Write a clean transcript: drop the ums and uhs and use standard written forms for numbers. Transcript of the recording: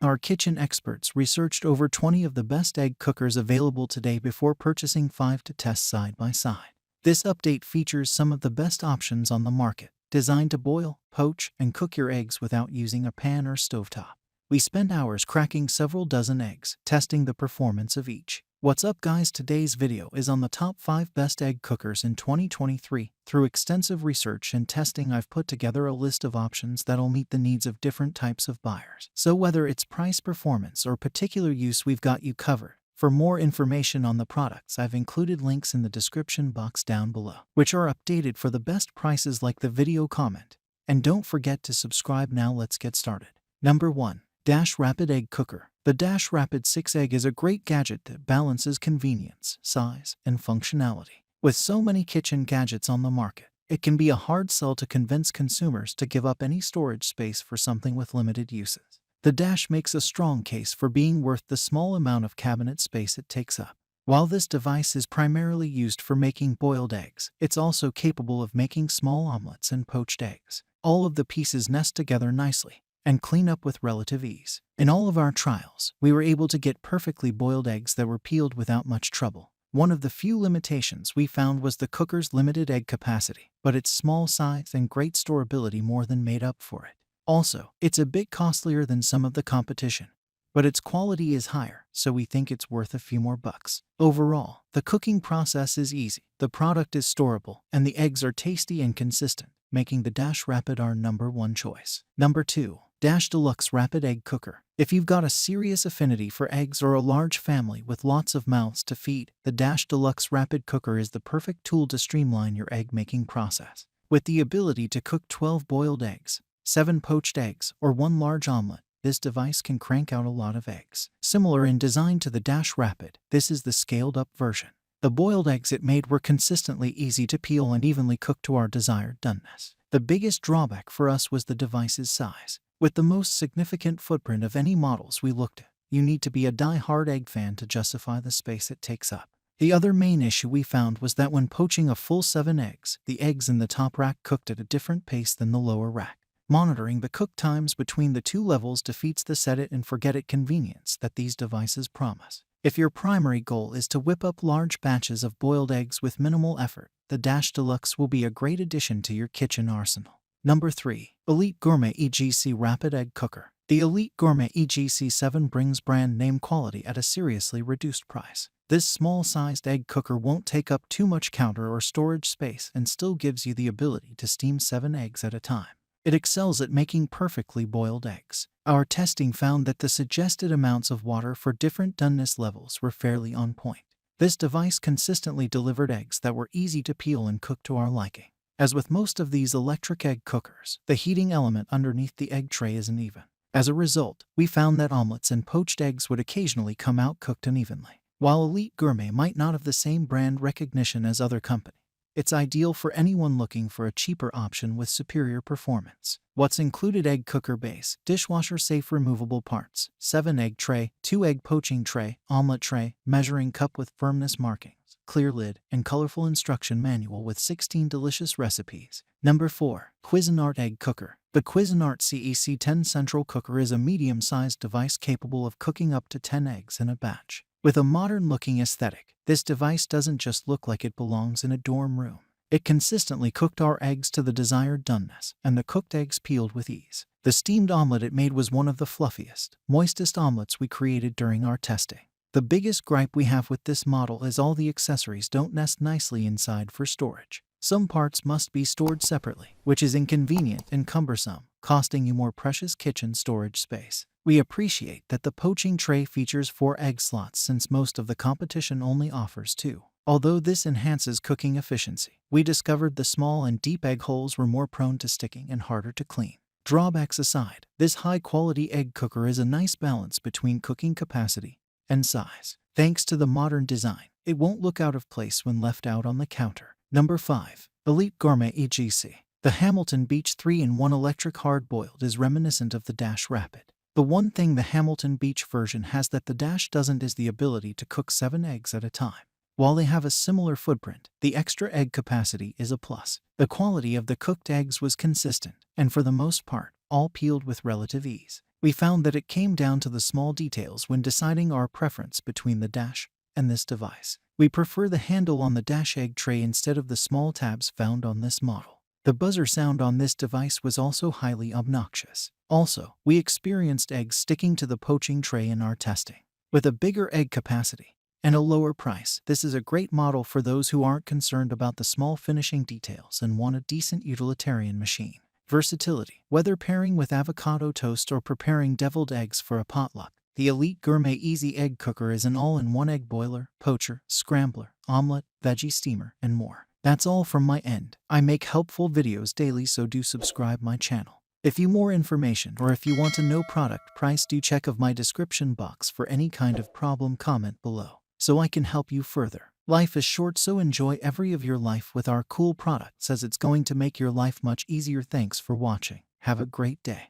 Our kitchen experts researched over 20 of the best egg cookers available today before purchasing 5 to test side by side. This update features some of the best options on the market, designed to boil, poach, and cook your eggs without using a pan or stovetop. We spent hours cracking several dozen eggs, testing the performance of each. What's up, guys? Today's video is on the top 5 best egg cookers in 2023. Through extensive research and testing, I've put together a list of options that'll meet the needs of different types of buyers. So whether it's price, performance, or particular use, we've got you covered. For more information on the products, I've included links in the description box down below, which are updated for the best prices. Like the video, comment, and don't forget to subscribe. Now let's get started. Number 1. Dash Rapid Egg Cooker. The Dash Rapid 6 Egg is a great gadget that balances convenience, size, and functionality. With so many kitchen gadgets on the market, it can be a hard sell to convince consumers to give up any storage space for something with limited uses. The Dash makes a strong case for being worth the small amount of cabinet space it takes up. While this device is primarily used for making boiled eggs, it's also capable of making small omelets and poached eggs. All of the pieces nest together nicely and clean up with relative ease. In all of our trials, we were able to get perfectly boiled eggs that were peeled without much trouble. One of the few limitations we found was the cooker's limited egg capacity, but its small size and great storability more than made up for it. Also, it's a bit costlier than some of the competition, but its quality is higher, so we think it's worth a few more bucks. Overall, the cooking process is easy, the product is storable, and the eggs are tasty and consistent, making the Dash Rapid our number 1 choice. Number 2. Dash Deluxe Rapid Egg Cooker. If you've got a serious affinity for eggs or a large family with lots of mouths to feed, the Dash Deluxe Rapid Cooker is the perfect tool to streamline your egg-making process. With the ability to cook 12 boiled eggs, 7 poached eggs, or 1 large omelet, this device can crank out a lot of eggs. Similar in design to the Dash Rapid, this is the scaled-up version. The boiled eggs it made were consistently easy to peel and evenly cooked to our desired doneness. The biggest drawback for us was the device's size. With the most significant footprint of any models we looked at, you need to be a die-hard egg fan to justify the space it takes up. The other main issue we found was that when poaching a full 7 eggs, the eggs in the top rack cooked at a different pace than the lower rack. Monitoring the cook times between the 2 levels defeats the set it and forget it convenience that these devices promise. If your primary goal is to whip up large batches of boiled eggs with minimal effort, the Dash Deluxe will be a great addition to your kitchen arsenal. Number 3. Elite Gourmet EGC Rapid Egg Cooker. The Elite Gourmet EGC 7 brings brand name quality at a seriously reduced price. This small-sized egg cooker won't take up too much counter or storage space and still gives you the ability to steam 7 eggs at a time. It excels at making perfectly boiled eggs. Our testing found that the suggested amounts of water for different doneness levels were fairly on point. This device consistently delivered eggs that were easy to peel and cook to our liking. As with most of these electric egg cookers, the heating element underneath the egg tray isn't even. As a result, we found that omelets and poached eggs would occasionally come out cooked unevenly. While Elite Gourmet might not have the same brand recognition as other companies, it's ideal for anyone looking for a cheaper option with superior performance. What's included: egg cooker base, dishwasher-safe removable parts, 7 egg tray, 2 egg poaching tray, omelet tray, measuring cup with firmness markings, clear lid, and colorful instruction manual with 16 delicious recipes. Number 4. Cuisinart Egg Cooker. The Cuisinart CEC 10 Central Cooker is a medium-sized device capable of cooking up to 10 eggs in a batch. With a modern-looking aesthetic, this device doesn't just look like it belongs in a dorm room. It consistently cooked our eggs to the desired doneness, and the cooked eggs peeled with ease. The steamed omelet it made was one of the fluffiest, moistest omelets we created during our testing. The biggest gripe we have with this model is all the accessories don't nest nicely inside for storage. Some parts must be stored separately, which is inconvenient and cumbersome, costing you more precious kitchen storage space. We appreciate that the poaching tray features 4 egg slots since most of the competition only offers 2. Although this enhances cooking efficiency, we discovered the small and deep egg holes were more prone to sticking and harder to clean. Drawbacks aside, this high-quality egg cooker is a nice balance between cooking capacity and size. Thanks to the modern design, it won't look out of place when left out on the counter. Number 5. Elite Gourmet EGC. The Hamilton Beach 3-in-1 Electric Hard-Boiled is reminiscent of the Dash Rapid. The one thing the Hamilton Beach version has that the Dash doesn't is the ability to cook 7 eggs at a time. While they have a similar footprint, the extra egg capacity is a plus. The quality of the cooked eggs was consistent, and for the most part, all peeled with relative ease. We found that it came down to the small details when deciding our preference between the dash and this device. We prefer the handle on the dash egg tray instead of the small tabs found on this model. The buzzer sound on this device was also highly obnoxious. Also, we experienced eggs sticking to the poaching tray in our testing. With a bigger egg capacity and a lower price, this is a great model for those who aren't concerned about the small finishing details and want a decent utilitarian machine. Versatility. Whether pairing with avocado toast or preparing deviled eggs for a potluck, the Elite Gourmet Easy Egg Cooker is an all-in-one egg boiler, poacher, scrambler, omelet, veggie steamer, and more. That's all from my end. I make helpful videos daily, so do subscribe my channel. If you more information or if you want to know product price, do check of my description box for any kind of problem, comment below so I can help you further. Life is short, so enjoy every of your life with our cool products, as it's going to make your life much easier. Thanks for watching. Have a great day.